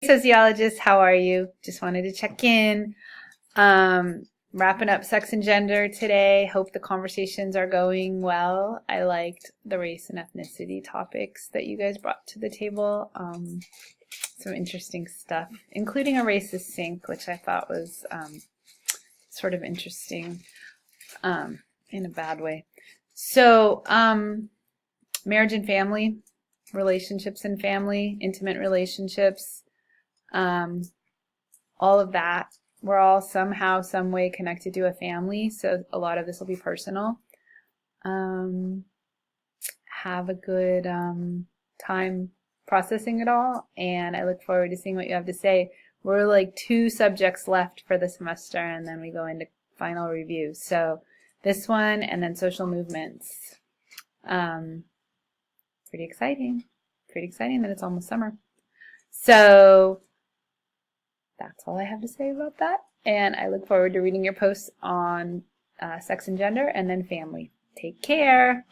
Sociologist, how are you? Just wanted to check in. Wrapping up sex and gender today. Hope the conversations are going well. I liked the race and ethnicity topics that you guys brought to the table. Some interesting stuff, including a racist sink, which I thought was sort of interesting in a bad way. So, marriage and family, relationships and family, intimate relationships, all of that. We're all somehow, some way connected to a family, so a lot of this will be personal. Have a good time processing it all, and I look forward to seeing what you have to say. We're like 2 subjects left for the semester, and then we go into final review. So this one, and then social movements. Pretty exciting. Pretty exciting that it's almost summer. So that's all I have to say about that. And I look forward to reading your posts on sex and gender and then family. Take care.